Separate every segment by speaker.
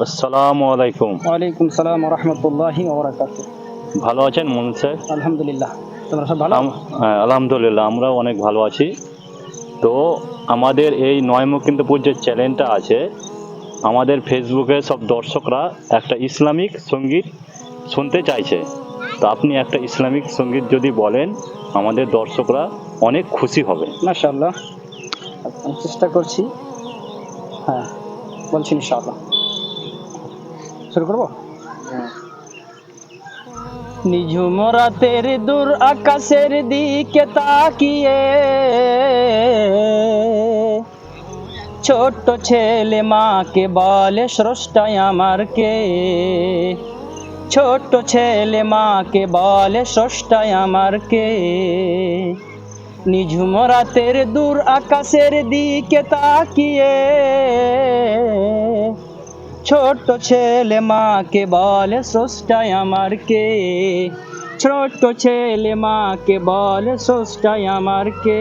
Speaker 1: আসসালামু আলাইকুম।
Speaker 2: ওয়ালাইকুম সালাম ওয়া রাহমাতুল্লাহি ওয়া বারাকাতুহু।
Speaker 1: ভালো আছেন মনির স্যার?
Speaker 2: আলহামদুলিল্লাহ। তোমরা সব ভালো?
Speaker 1: হ্যাঁ, আলহামদুলিল্লাহ আমরাও অনেক ভালো আছি। তো আমাদের এই নয়মুখিন্দপুর যে চ্যানেলটা আছে, আমাদের ফেসবুকে সব দর্শকরা একটা ইসলামিক সঙ্গীত শুনতে চাইছে। তো আপনি একটা ইসলামিক সঙ্গীত যদি বলেন, আমাদের দর্শকরা অনেক খুশি হবে।
Speaker 2: মাশাআল্লাহ। আমি চেষ্টা করছি। হ্যাঁ, বলছি ইনশাআল্লাহ। শুরু করব? নিঝুম রাতের দূর আকাশের দিকে তাকিয়ে ছোট্ট ছেলে মাকে বলে স্রষ্টাই আমার কে। ছোট্ট ছেলে মাকে বলে স্রষ্টাই আমার কে। নিঝুম রাতের দূর আকাশের দিকে তাকিয়ে ছোট্ট ছেলে মাকে বলে স্রষ্টাই আমার কে। ছোট্ট ছেলে মাকে বলে স্রষ্টাই আমার কে।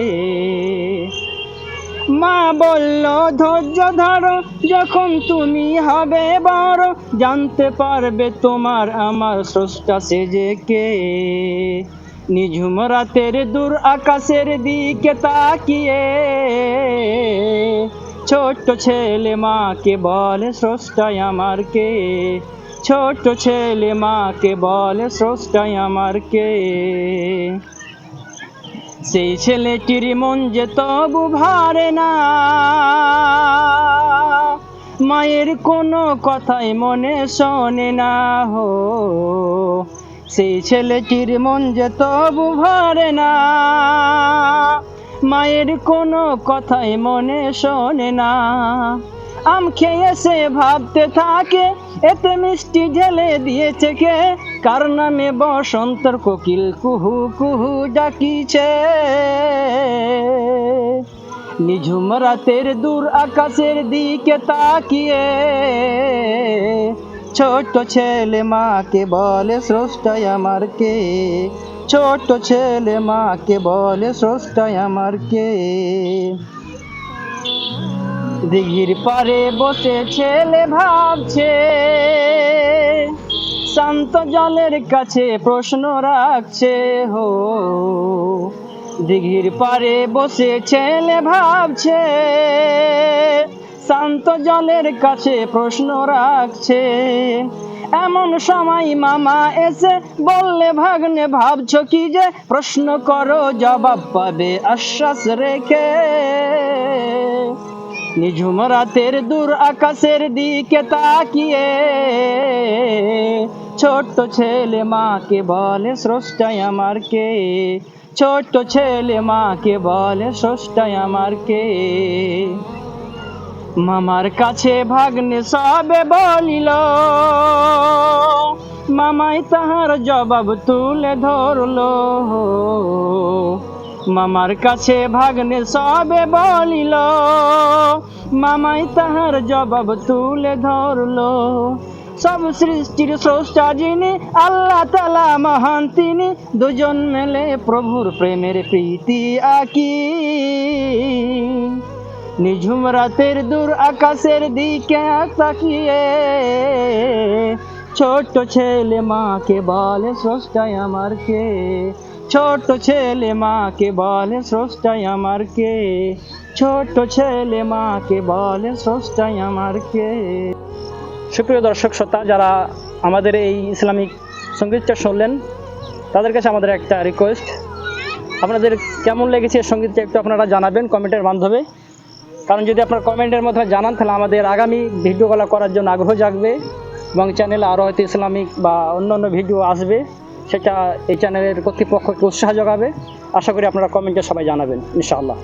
Speaker 2: মা বলল ধৈর্য ধরো, যখন তুমি হবে বড় জানতে পারবে তোমার আমার স্রষ্টা সে যে কে। নিঝুম রাতের দূর আকাশের দিকে তাকিয়ে ছোট্ট ছেলে মাকে বলে স্রষ্টাই আমার কে। ছোট্ট ছেলে মাকে বলে স্রষ্টাই আমার কে। সেই ছেলেটির মন যে তবু ভরে না, মায়ের কোনো কথাই মনে শোনে না হো। সেই ছেলেটির মন যে তবু ভরে না, মায়ের কোনো কথাই মনে শোনে না। আম খেয়ে সে ভাবতে থাকে এতে মিষ্টি ঢেলে দিয়েছে কে। কার নামে বসন্তর কোকিল কুহু কুহু ডাকিছে। নিঝুম রাতের দূর আকাশের দিকে তাকিয়ে ছোট্ট ছেলে মাকে বলে স্রষ্টাই আমার কে। ছোট্ট ছেলে মাকে বলে স্রষ্টাই আমার কে। দিঘির পারে বসে ছেলে ভাবছে, শান্ত জলের কাছে প্রশ্ন রাখছে হো। দিঘির পারে বসে ছেলে ভাবছে, শান্ত জলের কাছে প্রশ্ন রাখছে। এমন সময় মামা এসে বললে ভাগ্নে ভাবছো কি যে, প্রশ্ন করো জবাব পাবে আশ্বাস রেখে। নিঝুম রাতের দূর আকাশের দিকে তাকিয়ে ছোট্ট ছেলে মাকে বলে স্রষ্টাই আমার কে। ছোট্ট ছেলে মাকে বলে স্রষ্টাই আমার কে। মামার কাছে ভাগ্নে সবে বলিল, মামাই তাহার জবাব তুলে ধরলো। মামার কাছে ভাগ্নে সবে বলিল, মামাই তাহার জবাব তুলে ধরলো। সব সৃষ্টির স্রষ্টা যিনি আল্লাহ তাআলা মহান তিনি, দুজন মেলে প্রভুর প্রেমের প্রীতি আকি। নিঝুম রাতের দূর আকাশের দিকে তাকিয়ে ছোট্ট ছেলে মাকে বলে স্রষ্টাই আমার কে। ছোট্ট ছেলে মাকে বলে স্রষ্টাই আমার কে। ছোট্ট ছেলে মাকে বলে স্রষ্টাই আমার কে। সুপ্রিয় দর্শক শ্রোতা, যারা আমাদের এই ইসলামিক সঙ্গীতটা শুনলেন, তাদের কাছে আমাদের একটা রিকোয়েস্ট, আপনাদের কেমন লেগেছে এই সঙ্গীতটা একটু আপনারা জানাবেন কমেন্টের মাধ্যমে। কারণ যদি আপনার কমেন্টের মাধ্যমে জানান, তাহলে আমাদের আগামী ভিডিওগুলো করার জন্য আগ্রহ জাগবে এবং চ্যানেলে আরও হয়তো ইসলামিক বা অন্য ভিডিও আসবে, সেটা এই চ্যানেলের কর্তৃপক্ষকে উৎসাহ যোগাবে। আশা করি আপনারা কমেন্টে সবাই জানাবেন ইনশাআল্লাহ।